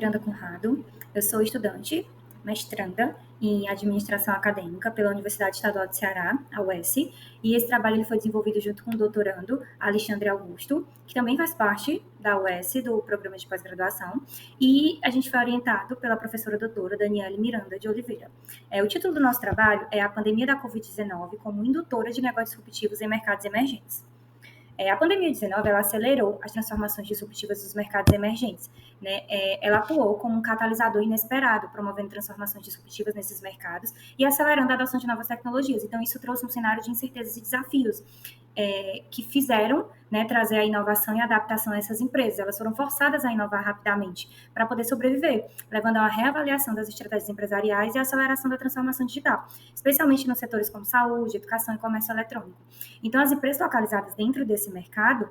Miranda Conrado, eu sou estudante, mestranda em Administração Acadêmica pela Universidade Estadual do Ceará, a UES, e esse trabalho ele foi desenvolvido junto com o doutorando Alexandre Augusto, que também faz parte da UES, do programa de pós-graduação, e a gente foi orientado pela professora doutora Daniele Miranda de Oliveira. O título do nosso trabalho é A Pandemia da Covid-19 como indutora de negócios disruptivos em mercados emergentes. A pandemia-19 ela acelerou as transformações disruptivas dos mercados emergentes, né? Ela atuou como um catalisador inesperado, promovendo transformações disruptivas nesses mercados e acelerando a adoção de novas tecnologias. Então, isso trouxe um cenário de incertezas e desafios que fizeram, né, trazer a inovação e a adaptação a essas empresas. Elas foram forçadas a inovar rapidamente para poder sobreviver, levando a uma reavaliação das estratégias empresariais e a aceleração da transformação digital, especialmente nos setores como saúde, educação e comércio eletrônico. Então, as empresas localizadas dentro desse mercado,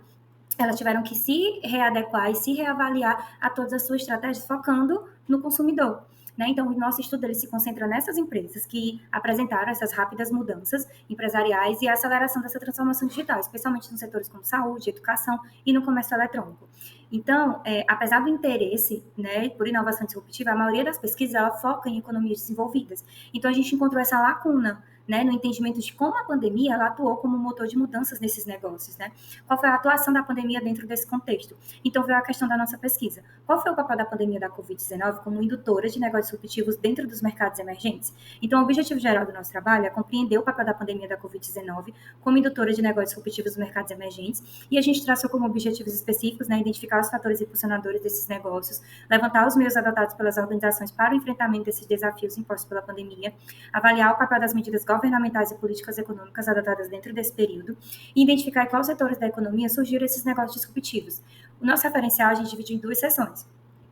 elas tiveram que se readequar e se reavaliar a todas as suas estratégias, focando no consumidor. Né? Então, o nosso estudo ele se concentra nessas empresas que apresentaram essas rápidas mudanças empresariais e a aceleração dessa transformação digital, especialmente nos setores como saúde, educação e no comércio eletrônico. Então, apesar do interesse, né, por inovação disruptiva, a maioria das pesquisas ela foca em economias desenvolvidas. Então, a gente encontrou essa lacuna, né, no entendimento de como a pandemia ela atuou como motor de mudanças nesses negócios, né? Qual foi a atuação da pandemia dentro desse contexto? Então, veio a questão da nossa pesquisa. Qual foi o papel da pandemia da Covid-19 como indutora de negócios disruptivos dentro dos mercados emergentes? Então, o objetivo geral do nosso trabalho é compreender o papel da pandemia da Covid-19 como indutora de negócios disruptivos dos mercados emergentes, e a gente traçou como objetivos específicos, né, identificar os fatores impulsionadores desses negócios, levantar os meios adotados pelas organizações para o enfrentamento desses desafios impostos pela pandemia, avaliar o papel das medidas governamentais e políticas econômicas adotadas dentro desse período e identificar em quais setores da economia surgiram esses negócios disruptivos. O nosso referencial a gente divide em duas seções.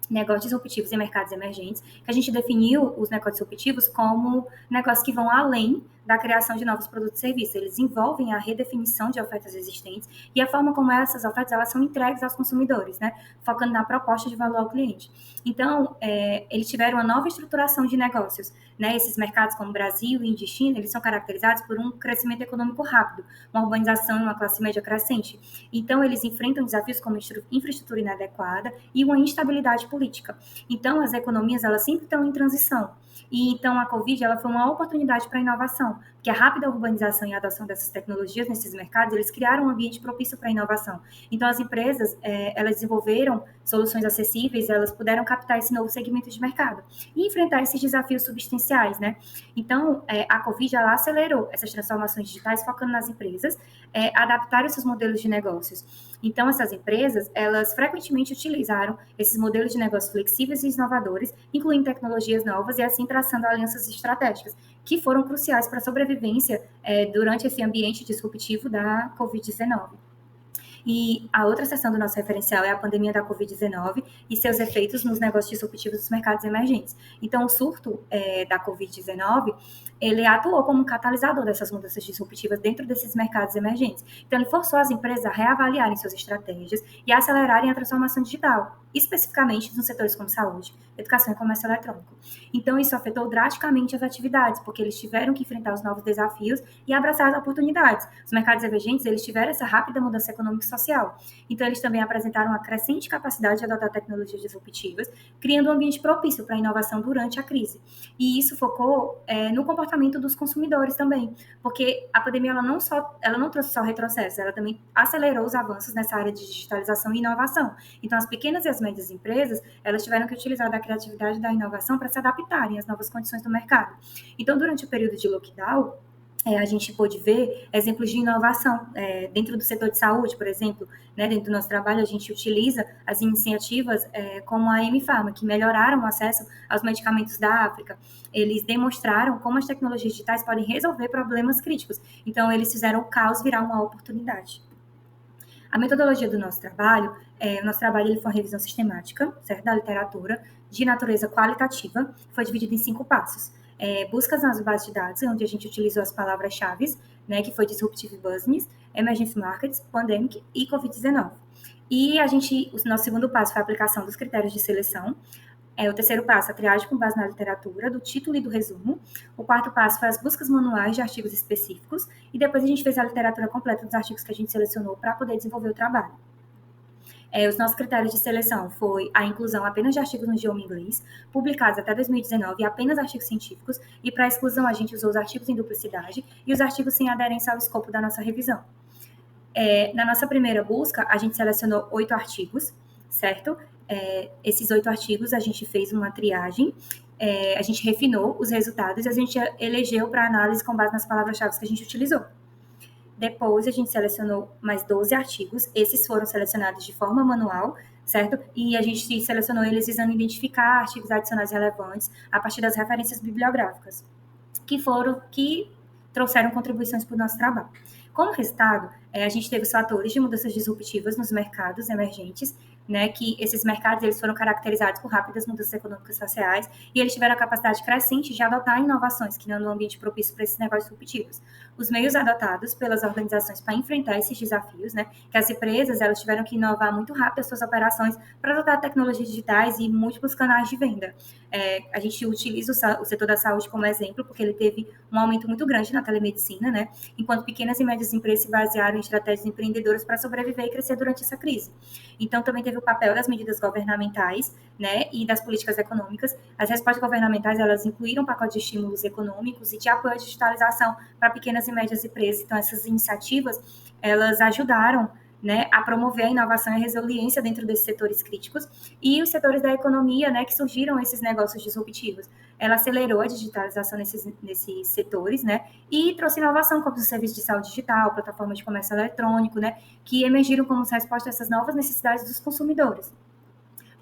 Negócios disruptivos em mercados emergentes, que a gente definiu os negócios disruptivos como negócios que vão além da criação de novos produtos e serviços. Eles envolvem a redefinição de ofertas existentes e a forma como essas ofertas elas são entregues aos consumidores, né? Focando na proposta de valor ao cliente. Então, eles tiveram uma nova estruturação de negócios. Né? Esses mercados como Brasil, Índia e China, eles são caracterizados por um crescimento econômico rápido, uma urbanização e uma classe média crescente. Então, eles enfrentam desafios como infraestrutura inadequada e uma instabilidade política. Então, as economias elas sempre estão em transição. E então a Covid ela foi uma oportunidade para a inovação, porque a rápida urbanização e a adoção dessas tecnologias nesses mercados, eles criaram um ambiente propício para a inovação. Então as empresas, elas desenvolveram soluções acessíveis, elas puderam captar esse novo segmento de mercado e enfrentar esses desafios substanciais, né? Então a Covid ela acelerou essas transformações digitais, focando nas empresas, adaptarem seus modelos de negócios. Então essas empresas, elas frequentemente utilizaram esses modelos de negócios flexíveis e inovadores, incluindo tecnologias novas e assim traçando alianças estratégicas, que foram cruciais para a sobrevivência durante esse ambiente disruptivo da Covid-19. E a outra seção do nosso referencial é a pandemia da Covid-19 e seus efeitos nos negócios disruptivos dos mercados emergentes. Então, o surto da Covid-19, ele atuou como um catalisador dessas mudanças disruptivas dentro desses mercados emergentes. Então, ele forçou as empresas a reavaliarem suas estratégias e a acelerarem a transformação digital, especificamente nos setores como saúde, educação e comércio eletrônico. Então, isso afetou drasticamente as atividades, porque eles tiveram que enfrentar os novos desafios e abraçar as oportunidades. Os mercados emergentes, eles tiveram essa rápida mudança econômica e social. Então, eles também apresentaram uma crescente capacidade de adotar tecnologias disruptivas, criando um ambiente propício para a inovação durante a crise. E isso focou no comportamento dos consumidores também, porque a pandemia ela não trouxe só retrocesso, ela também acelerou os avanços nessa área de digitalização e inovação. Então, as pequenas e as médias empresas, elas tiveram que utilizar da criatividade e da inovação para se adaptarem às novas condições do mercado. Então, durante o período de lockdown, a gente pôde ver exemplos de inovação dentro do setor de saúde, por exemplo, né, dentro do nosso trabalho a gente utiliza as iniciativas como a M-Pharma, que melhoraram o acesso aos medicamentos da África. Eles demonstraram como as tecnologias digitais podem resolver problemas críticos. Então, eles fizeram o caos virar uma oportunidade. A metodologia do nosso trabalho, o nosso trabalho ele foi uma revisão sistemática, certo, da literatura, de natureza qualitativa, foi dividido em 5 passos. Buscas nas bases de dados, onde a gente utilizou as palavras-chave, né, que foi Disruptive Business, Emerging Markets, Pandemic e Covid-19. E o nosso segundo passo foi a aplicação dos critérios de seleção. O terceiro passo, a triagem com base na literatura, do título e do resumo. O quarto passo foi as buscas manuais de artigos específicos. E depois a gente fez a literatura completa dos artigos que a gente selecionou para poder desenvolver o trabalho. Os nossos critérios de seleção foi a inclusão apenas de artigos no idioma inglês, publicados até 2019, apenas artigos científicos, e para a exclusão a gente usou os artigos em duplicidade e os artigos sem aderência ao escopo da nossa revisão. Na nossa primeira busca, a gente selecionou 8 artigos, certo? Esses 8 artigos a gente fez uma triagem, a gente refinou os resultados e a gente elegeu para análise com base nas palavras-chave que a gente utilizou. Depois, a gente selecionou mais 12 artigos. Esses foram selecionados de forma manual, certo? E a gente selecionou eles visando identificar artigos adicionais relevantes a partir das referências bibliográficas, que trouxeram contribuições para o nosso trabalho. Como resultado, a gente teve os fatores de mudanças disruptivas nos mercados emergentes, né, que esses mercados eles foram caracterizados por rápidas mudanças econômicas e sociais, e eles tiveram a capacidade crescente de adotar inovações, criando um ambiente propício para esses negócios disruptivos. Os meios adotados pelas organizações para enfrentar esses desafios, né, que as empresas elas tiveram que inovar muito rápido as suas operações para adotar tecnologias digitais e múltiplos canais de venda. A gente utiliza o setor da saúde como exemplo, porque ele teve um aumento muito grande na telemedicina, né, enquanto pequenas e médias empresas se basearam em estratégias empreendedoras para sobreviver e crescer durante essa crise. Então, também teve o papel das medidas governamentais, né, e das políticas econômicas. As respostas governamentais, elas incluíram pacotes de estímulos econômicos e de apoio à digitalização para pequenas e médias empresas. Então, essas iniciativas, elas ajudaram, né, a promover a inovação e a resiliência dentro desses setores críticos e os setores da economia, né, que surgiram esses negócios disruptivos. Ela acelerou a digitalização nesses setores, né, e trouxe inovação como os serviços de saúde digital, plataformas de comércio eletrônico, né, que emergiram como resposta a essas novas necessidades dos consumidores.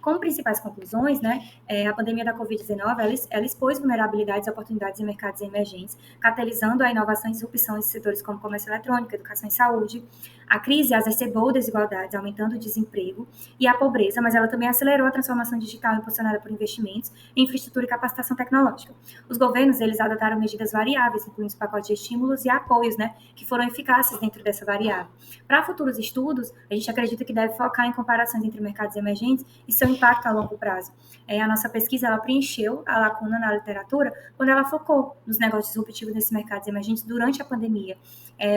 Como principais conclusões, né, a pandemia da Covid-19, ela expôs vulnerabilidades e oportunidades em mercados emergentes, catalisando a inovação e disrupção em setores como comércio eletrônico, educação e saúde. A crise exacerbou desigualdades, aumentando o desemprego e a pobreza, mas ela também acelerou a transformação digital impulsionada por investimentos em infraestrutura e capacitação tecnológica. Os governos, eles adotaram medidas variáveis, incluindo os pacotes de estímulos e apoios, né, que foram eficazes dentro dessa variável. Para futuros estudos, a gente acredita que deve focar em comparações entre mercados emergentes e seu impacto a longo prazo. A nossa pesquisa ela preencheu a lacuna na literatura quando ela focou nos negócios disruptivos nesses mercados emergentes durante a pandemia,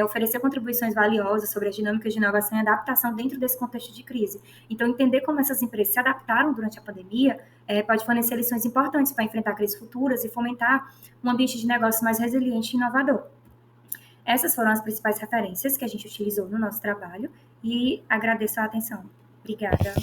oferecer contribuições valiosas sobre as dinâmicas de inovação e adaptação dentro desse contexto de crise. Então, entender como essas empresas se adaptaram durante a pandemia pode fornecer lições importantes para enfrentar crises futuras e fomentar um ambiente de negócio mais resiliente e inovador. Essas foram as principais referências que a gente utilizou no nosso trabalho e agradeço a atenção. Obrigada.